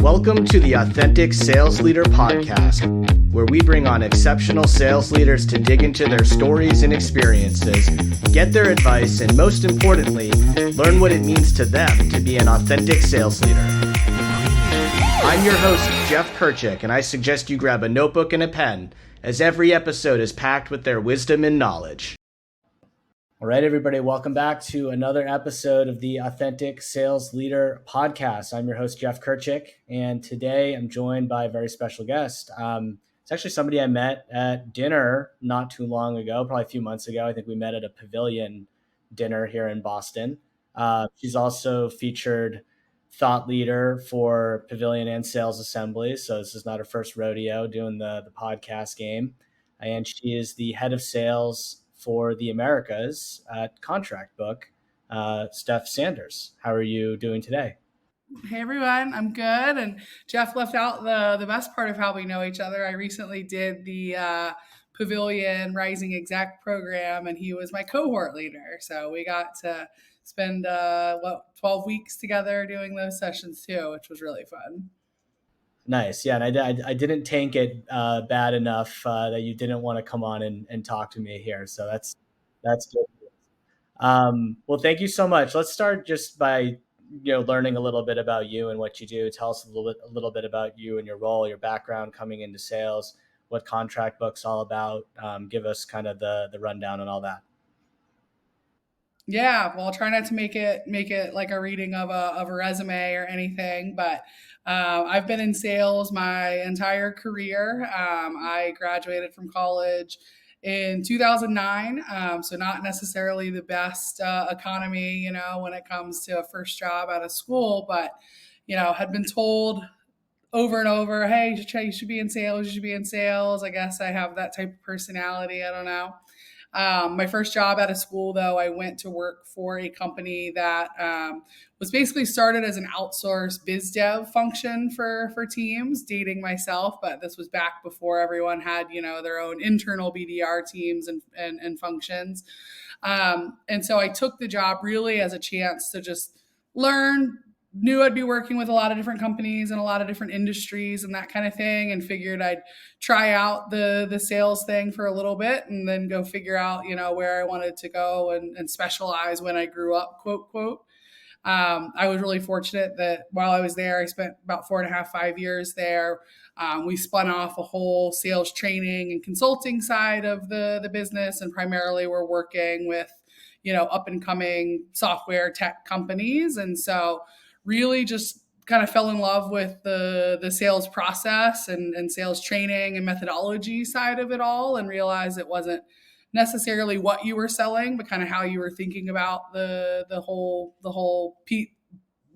Welcome to the Authentic Sales Leader Podcast, where we bring on exceptional sales leaders to dig into their stories and experiences, get their advice, and most importantly, learn what it means to them to be an authentic sales leader. I'm your host, Jeff Kerchick, and I suggest you grab a notebook and a pen, as every episode is packed with their wisdom and knowledge. All right, everybody, welcome back to another episode of the Authentic Sales Leader Podcast. I'm your host, Jeff Kerchick, and today I'm joined by a very special guest. It's actually somebody I met at dinner not too long ago, probably a few months ago. I think we met at a pavilion dinner here in Boston. She's also featured thought leader for Pavilion and Sales Assemblies, so this is not her first rodeo doing the podcast game. And she is the head of sales for the Americas at Contract Book, Steph Sanders. How are you doing today? Hey everyone, I'm good. And Jeff left out the best part of how we know each other. I recently did the Pavilion Rising Exec program, and he was my cohort leader. So we got to spend 12 weeks together doing those sessions too, which was really fun. Nice. Yeah, and I didn't tank it bad enough that you didn't want to come on and talk to me here. So that's good. Well, thank you so much. Let's start just by learning a little bit about you and what you do. Tell us a little bit about you and your role, your background coming into sales, what Contract Book's all about. Give us kind of the rundown and all that. Yeah, well, I'll try not to make it like a reading of a resume or anything, but I've been in sales my entire career. I graduated from college in 2009, so not necessarily the best economy, when it comes to a first job out of school, but had been told over and over, hey, you should be in sales, you should be in sales. I guess I have that type of personality. I don't know. My first job out of school, though, I went to work for a company that was basically started as an outsourced biz dev function for teams, dating myself, but this was back before everyone had, their own internal BDR teams and functions. And so I took the job really as a chance to just learn, knew I'd be working with a lot of different companies and a lot of different industries and that kind of thing, and figured I'd try out the sales thing for a little bit and then go figure out, where I wanted to go and specialize when I grew up, quote, quote. I was really fortunate that while I was there, I spent about 4.5, 5 years there. We spun off a whole sales training and consulting side of the business, and primarily we're working with, up and coming software tech companies. And so really just kind of fell in love with the sales process and sales training and methodology side of it all, and realized it wasn't necessarily what you were selling, but kind of how you were thinking about the whole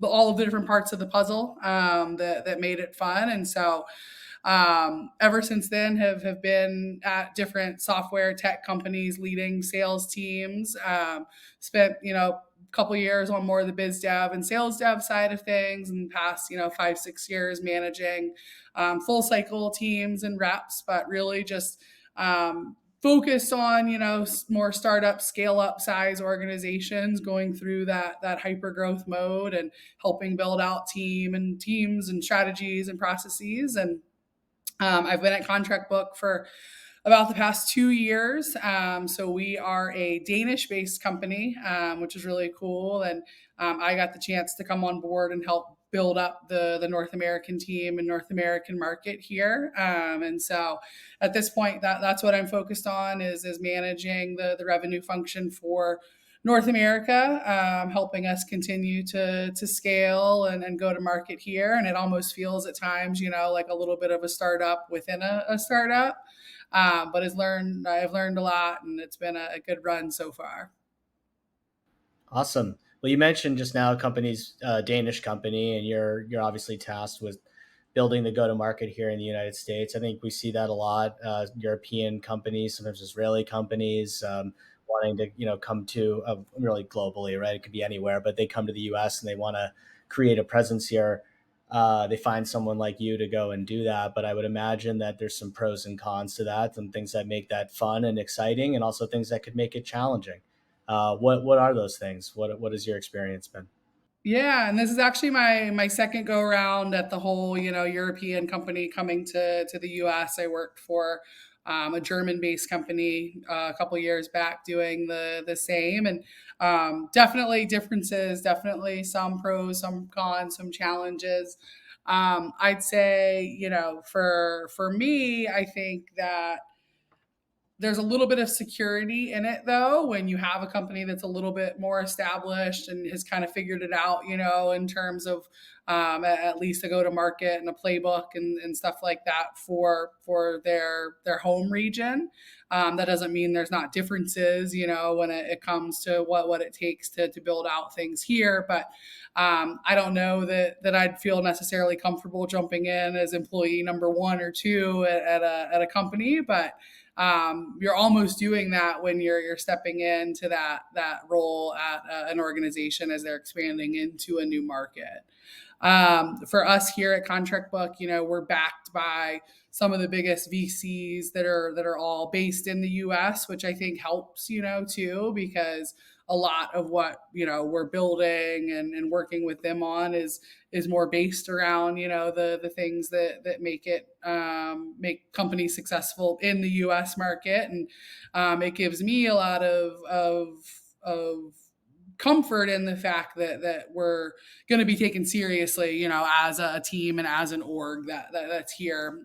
all of the different parts of the puzzle that made it fun. And so ever since then have been at different software tech companies leading sales teams. Spent couple years on more of the biz dev and sales dev side of things, and the past 5-6 years managing full cycle teams and reps, but really just focused on more startup, scale up size organizations going through that hyper growth mode, and helping build out teams and strategies and processes. And I've been at Contract Book for about the past 2 years. So we are a Danish-based company, which is really cool. And I got the chance to come on board and help build up the North American team and North American market here. And so at this point, that's what I'm focused on is managing the revenue function for North America, helping us continue to scale and go to market here. And it almost feels at times, like a little bit of a startup within a startup. But I've learned a lot, and it's been a good run so far. Awesome. Well, you mentioned just now company's Danish company, and you're obviously tasked with building the go-to-market here in the United States. I think we see that a lot. European companies, sometimes Israeli companies, wanting to come to really globally, right? It could be anywhere, but they come to the U.S. and they want to create a presence here. They find someone like you to go and do that. But I would imagine that there's some pros and cons to that, some things that make that fun and exciting, and also things that could make it challenging. What are those things? What has your experience been? Yeah, and this is actually my second go around at the whole, European company coming to the US. I worked for a German-based company a couple years back doing the same, and definitely differences, definitely some pros, some cons, some challenges. I'd say, for me, I think that there's a little bit of security in it though when you have a company that's a little bit more established and has kind of figured it out, in terms of at least a go to market and a playbook and stuff like that for their home region. That doesn't mean there's not differences, when it comes to what it takes to build out things here. But I don't know that I'd feel necessarily comfortable jumping in as employee number one or two at a company, but you're almost doing that when you're stepping into that role at an organization as they're expanding into a new market. For us here at Contract Book, we're backed by some of the biggest VCs that are all based in the U.S., which I think helps, too, because a lot of what we're building and working with them on is more based around the things that make companies successful in the U.S. market, and it gives me a lot of comfort in the fact that we're going to be taken seriously, as a team and as an org that's here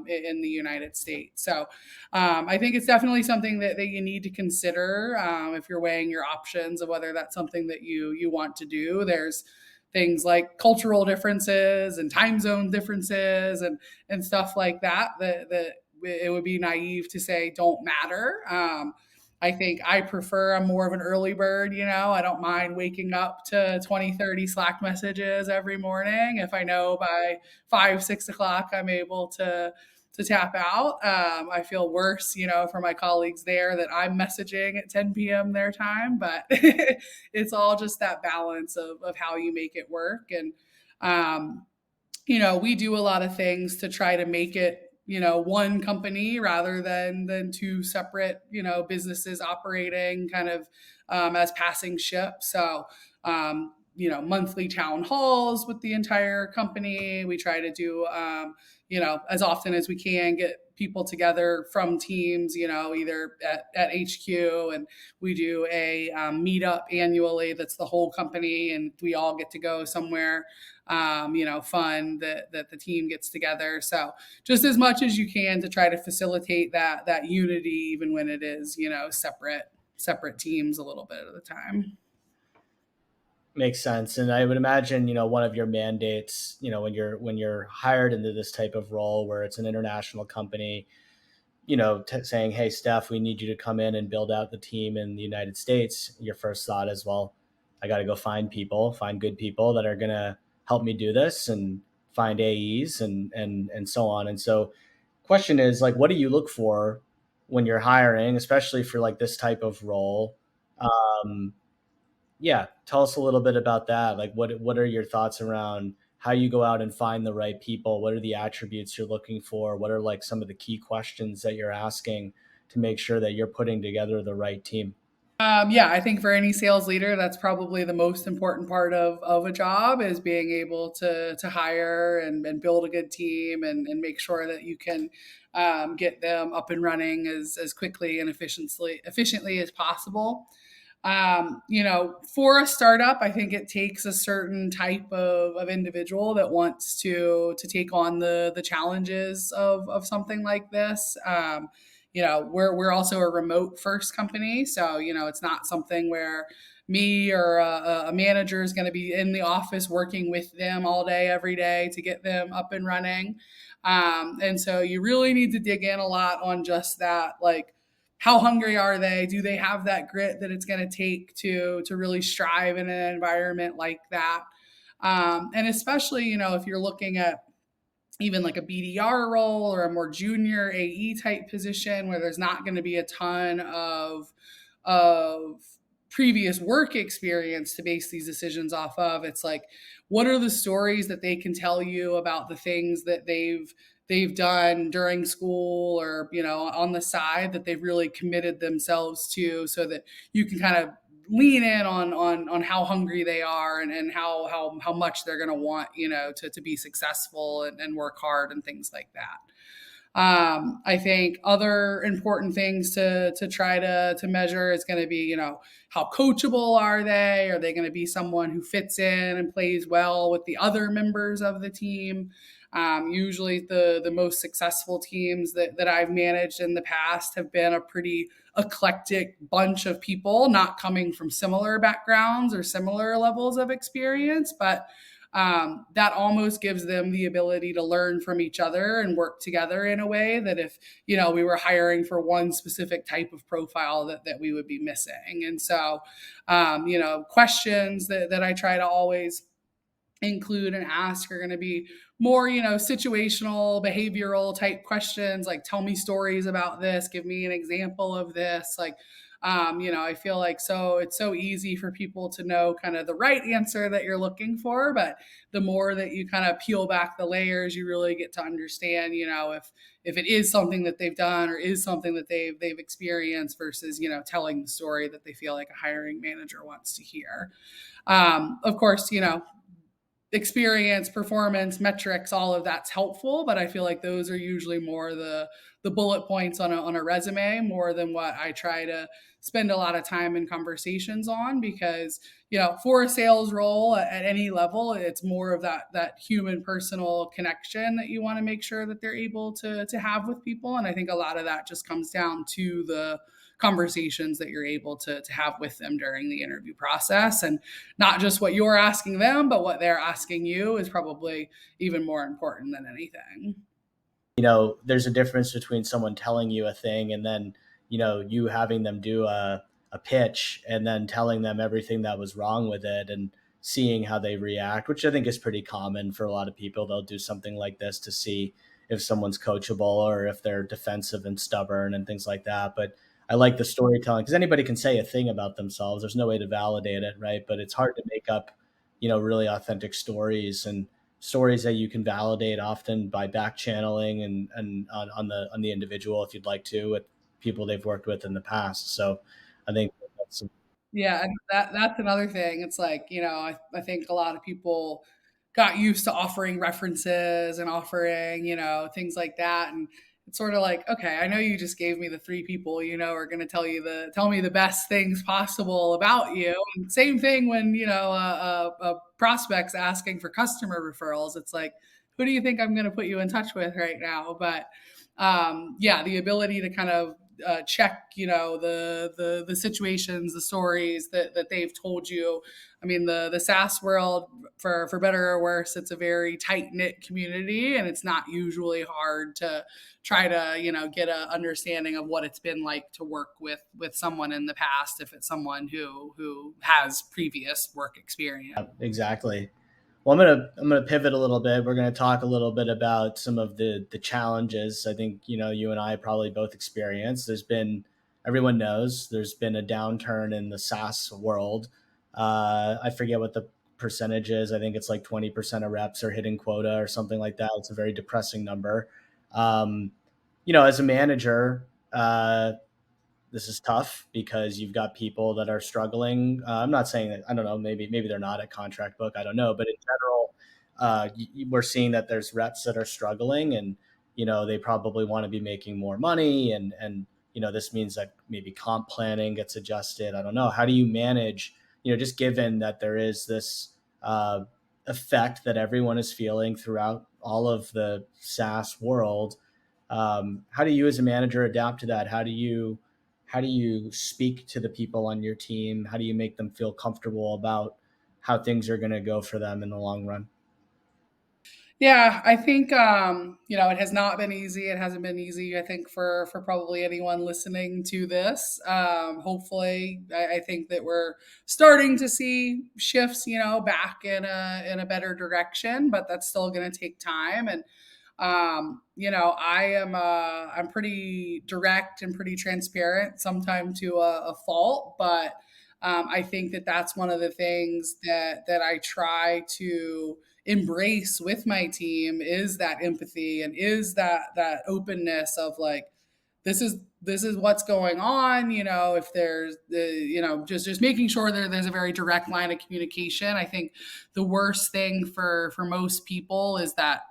in the United States. So I think it's definitely something that you need to consider if you're weighing your options of whether that's something that you want to do. There's things like cultural differences and time zone differences and stuff like that it would be naive to say don't matter. I think I prefer, I'm more of an early bird, I don't mind waking up to 20, 30 Slack messages every morning. If I know by 5, 6 o'clock, I'm able to tap out. I feel worse, for my colleagues there that I'm messaging at 10 p.m. their time, but it's all just that balance of how you make it work. And, we do a lot of things to try to make it one company rather than two separate businesses operating kind of as passing ships. So monthly town halls with the entire company. We try to do as often as we can, get people together from teams, either at HQ, and we do a meetup annually that's the whole company, and we all get to go somewhere fun that the team gets together. So just as much as you can to try to facilitate that unity, even when it is separate teams a little bit at a time. Makes sense. And I would imagine, one of your mandates, when you're hired into this type of role where it's an international company, saying, "Hey, Steph, we need you to come in and build out the team in the United States." Your first thought is, well, I got to go find good people that are going to help me do this, and find AEs and so on. And so question is, like, what do you look for when you're hiring, especially for like this type of role? Um, yeah, tell us a little bit about that. Like, what are your thoughts around how you go out and find the right people? What are the attributes you're looking for? What are like some of the key questions that you're asking to make sure that you're putting together the right team? Yeah, I think for any sales leader, that's probably the most important part of a job, is being able to hire and build a good team and make sure that you can get them up and running as quickly and efficiently as possible. For a startup, I think it takes a certain type of individual that wants to take on the challenges of something like this. We're also a remote first company, so it's not something where me or a manager is going to be in the office working with them all day every day to get them up and running. And so you really need to dig in a lot on just that, like, how hungry are they? Do they have that grit that it's going to take to really strive in an environment like that? And especially, if you're looking at even like a BDR role or a more junior AE type position where there's not going to be a ton of previous work experience to base these decisions off of. It's like, what are the stories that they can tell you about the things that they've done during school or on the side that they've really committed themselves to, so that you can kind of lean in on how hungry they are and how much they're going to want, to be successful and work hard and things like that. I think other important things to try to measure is going to be, how coachable are they? Are they going to be someone who fits in and plays well with the other members of the team? Usually, the most successful teams that I've managed in the past have been a pretty eclectic bunch of people, not coming from similar backgrounds or similar levels of experience, but that almost gives them the ability to learn from each other and work together in a way that if, we were hiring for one specific type of profile that we would be missing. And so, questions that I try to always include and ask are going to be more, situational, behavioral type questions, like tell me stories about this, give me an example of this. Like, I feel like it's so easy for people to know kind of the right answer that you're looking for, but the more that you kind of peel back the layers, you really get to understand, if it is something that they've done or is something that they've experienced versus, telling the story that they feel like a hiring manager wants to hear. Of course, experience, performance, metrics, all of that's helpful, but I feel like those are usually more the bullet points on a resume more than what I try to spend a lot of time in conversations on, because for a sales role at any level, it's more of that human personal connection that you want to make sure that they're able to have with people. And I think a lot of that just comes down to the conversations that you're able to have with them during the interview process, and not just what you're asking them, but what they're asking you is probably even more important than anything. There's a difference between someone telling you a thing and then, you having them do a pitch and then telling them everything that was wrong with it and seeing how they react, which I think is pretty common for a lot of people. They'll do something like this to see if someone's coachable or if they're defensive and stubborn and things like that. But I like the storytelling because anybody can say a thing about themselves. There's no way to validate it, right? But it's hard to make up, really authentic stories and stories that you can validate often by back channeling and on the individual if you'd like to with people they've worked with in the past. So I think that's Yeah, and that's another thing. It's like, I think a lot of people got used to offering references and offering, things like that. And it's sort of like, okay, I know you just gave me the three people, are going to tell me the best things possible about you. And same thing when, prospects asking for customer referrals. It's like, who do you think I'm going to put you in touch with right now? But yeah, the ability to kind of check, the situations, the stories that they've told you. I mean, the SaaS world, for better or worse, it's a very tight knit community, and it's not usually hard to try to get a understanding of what it's been like to work with someone in the past if it's someone who has previous work experience. exactly. Well, I'm gonna pivot a little bit. We're gonna talk a little bit about some of the challenges. I think you and I probably both experienced. Everyone knows there's been a downturn in the SaaS world. I forget what the percentage is. I think it's like 20% of reps are hitting quota or something like that. It's a very depressing number. Um, as a manager, this is tough because you've got people that are struggling. I'm not saying that, I don't know, maybe they're not at contract book. I don't know. But in general, we're seeing that there's reps that are struggling and, they probably want to be making more money. And, this means that maybe comp planning gets adjusted. I don't know. How do you manage, just given that there is this effect that everyone is feeling throughout all of the SaaS world? How do you as a manager adapt to that? How do you speak to the people on your team? How do you make them feel comfortable about how things are going to go for them in the long run? Yeah, I think it has not been easy. It hasn't been easy, I think, for probably anyone listening to this. Hopefully, I think that we're starting to see shifts, back in a better direction, but that's still going to take time. And I'm pretty direct and pretty transparent, sometimes to a fault, but I think that that's one of the things that I try to embrace with my team is that empathy and is that openness of like, this is what's going on. If there's just making sure there's a very direct line of communication. I think the worst thing for most people is that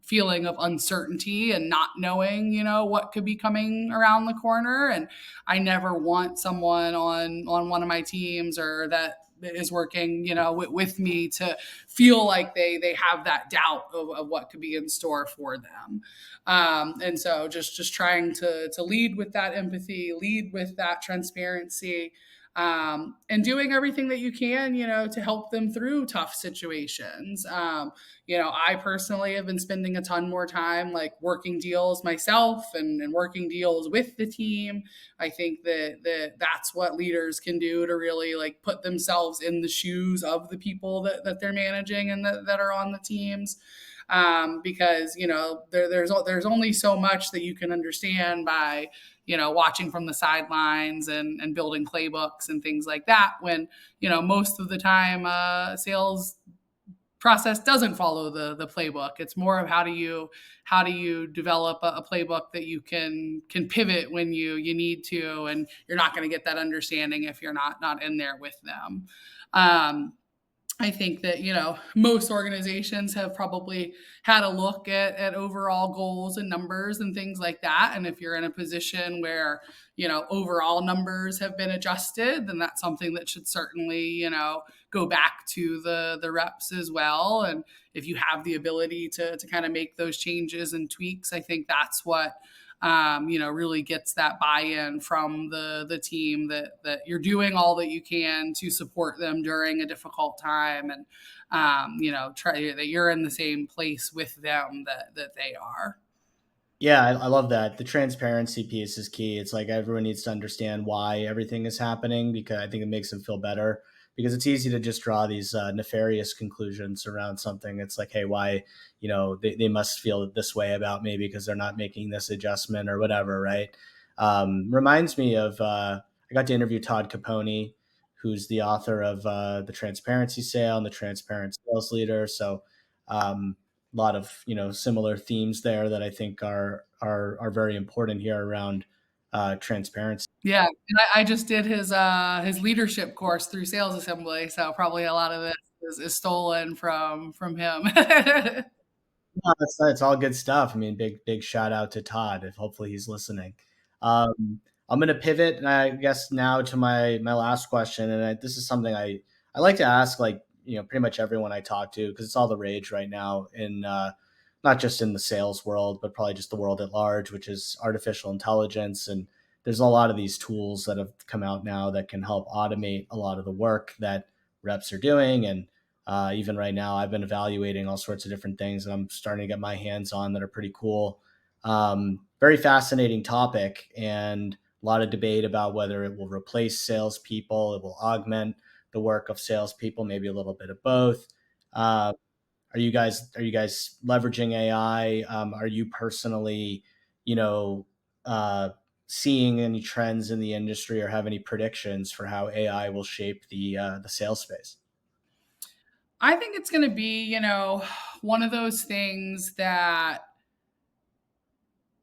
feeling of uncertainty and not knowing what could be coming around the corner. And I never want someone on one of my teams or that is working with me to feel like they have that doubt of what could be in store for them. And so just trying to lead with that empathy, lead with that transparency, and doing everything that you can, to help them through tough situations. I personally have been spending a ton more time like working deals myself and working deals with the team. I think that's what leaders can do to really like put themselves in the shoes of the people that they're managing and that are on the teams. Because there's only so much that you can understand by watching from the sidelines and building playbooks and things like that, when most of the time sales process doesn't follow the playbook. It's more of how do you develop a playbook that you can pivot when you need to, and you're not going to get that understanding if you're not in there with them. I think that, most organizations have probably had a look at overall goals and numbers and things like that. And if you're in a position where, overall numbers have been adjusted, then that's something that should certainly, go back to the reps as well. And if you have the ability to kind of make those changes and tweaks, I think that's what really gets that buy-in from the team that you're doing all that you can to support them during a difficult time, and try that you're in the same place with them that they are. Yeah, I love that. The transparency piece is key. It's like everyone needs to understand why everything is happening, because I think it makes them feel better. Because it's easy to just draw these nefarious conclusions around something. It's like, hey, why, they must feel this way about me because they're not making this adjustment or whatever, right? Reminds me of, I got to interview Todd Capone, who's the author of The Transparency Sale and The Transparent Sales Leader. So, a lot of similar themes there that I think are very important here around transparency. Yeah, and I just did his leadership course through Sales Assembly, so probably a lot of this is stolen from him. No, that's all good stuff. I mean, big shout out to Todd. If hopefully he's listening. I'm going to pivot, and I guess now to my last question, and this is something I like to ask, like pretty much everyone I talk to, because it's all the rage right now in not just in the sales world, but probably just the world at large, which is artificial intelligence. And there's a lot of these tools that have come out now that can help automate a lot of the work that reps are doing. And even right now, I've been evaluating all sorts of different things that I'm starting to get my hands on that are pretty cool. Very fascinating topic, and a lot of debate about whether it will replace salespeople, it will augment the work of salespeople, maybe a little bit of both. Uh, are you guys leveraging AI? Are you personally, you know, uh, seeing any trends in the industry or have any predictions for how AI will shape the sales space? I think it's going to be, one of those things that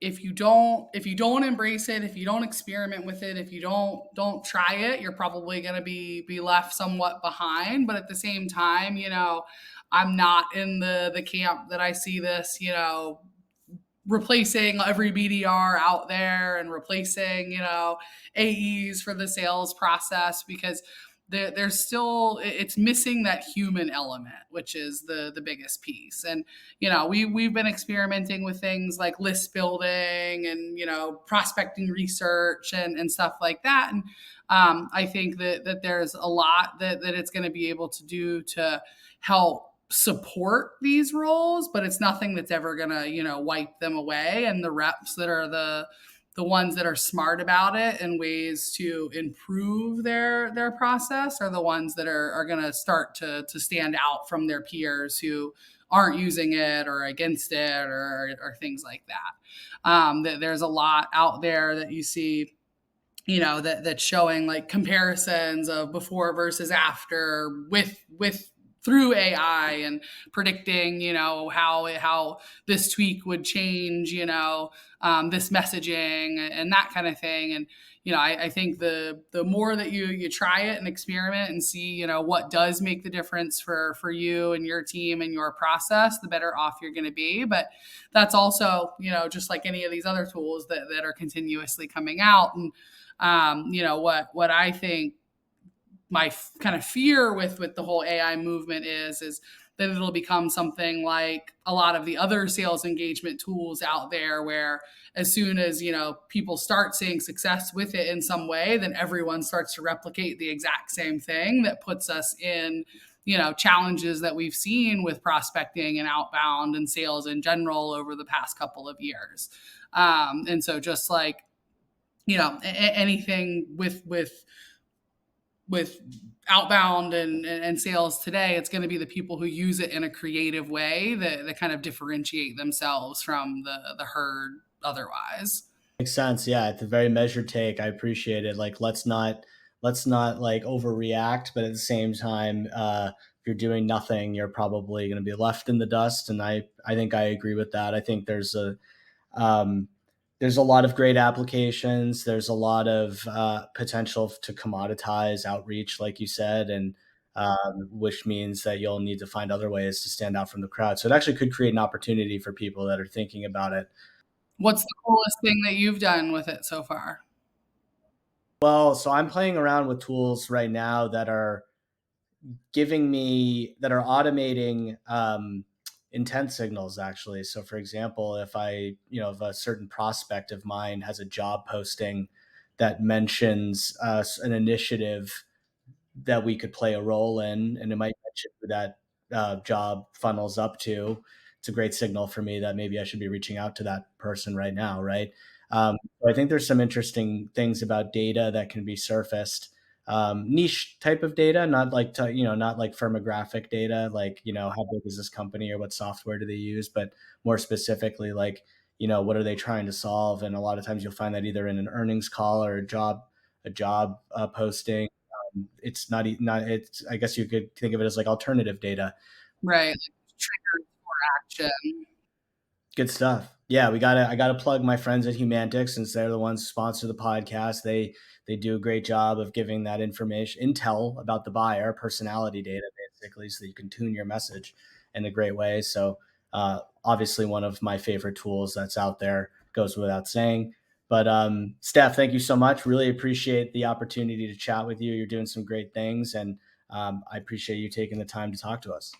if you don't embrace it, if you don't experiment with it, if you don't try it, you're probably going to be left somewhat behind. But at the same time, I'm not in the camp that I see this, replacing every BDR out there and replacing, AEs for the sales process, because there's still, it's missing that human element, which is the biggest piece. And we've been experimenting with things like list building and prospecting research and stuff like that. And I think that there's a lot that it's going to be able to do to help support these roles, but it's nothing that's ever gonna wipe them away. And the reps that are the ones that are smart about it and ways to improve their process are the ones that are going to start to stand out from their peers who aren't using it or against it or things like that. There's a lot out there that you see, that's showing like comparisons of before versus after with through AI and predicting, how this tweak would change, this messaging and that kind of thing. And, I think the more that you try it and experiment and see, what does make the difference for you and your team and your process, the better off you're going to be. But that's also, just like any of these other tools that are continuously coming out. And, what I think my kind of fear with the whole AI movement is that it'll become something like a lot of the other sales engagement tools out there, where as soon as, people start seeing success with it in some way, then everyone starts to replicate the exact same thing that puts us in, challenges that we've seen with prospecting and outbound and sales in general over the past couple of years. And so just like, anything with outbound and sales today, it's going to be the people who use it in a creative way that kind of differentiate themselves from the herd otherwise. Makes sense. Yeah, it's a very measured take. I appreciate it. Like, let's not like overreact, but at the same time, if you're doing nothing, you're probably going to be left in the dust. And I think I agree with that. I think there's a lot of great applications. There's a lot of potential to commoditize outreach, like you said, and which means that you'll need to find other ways to stand out from the crowd. So it actually could create an opportunity for people that are thinking about it. What's the coolest thing that you've done with it so far? Well, so I'm playing around with tools right now that are automating intent signals, actually. So for example, if if a certain prospect of mine has a job posting that mentions an initiative that we could play a role in, and it might mention who that job funnels up to, it's a great signal for me that maybe I should be reaching out to that person right now, right? So I think there's some interesting things about data that can be surfaced. Niche type of data, not like not like firmographic data, like how big is this company or what software do they use, but more specifically, like what are they trying to solve? And a lot of times you'll find that either in an earnings call or a job posting. It's not. It's, I guess you could think of it as like alternative data. Right, like triggers for action. Good stuff. Yeah, I gotta plug my friends at Humantic, since they're the ones who sponsor the podcast. They do a great job of giving that intel about the buyer, personality data, basically, so that you can tune your message in a great way. So obviously one of my favorite tools that's out there, goes without saying. But Steph, thank you so much. Really appreciate the opportunity to chat with you. You're doing some great things, and I appreciate you taking the time to talk to us.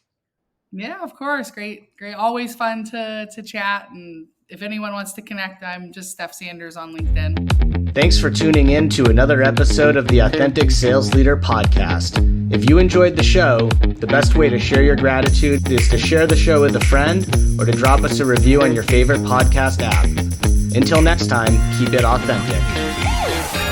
Yeah, of course. Great. Always fun to chat. And if anyone wants to connect, I'm just Steph Sanders on LinkedIn. Thanks for tuning in to another episode of the Authentic Sales Leader Podcast. If you enjoyed the show, the best way to share your gratitude is to share the show with a friend or to drop us a review on your favorite podcast app. Until next time, keep it authentic.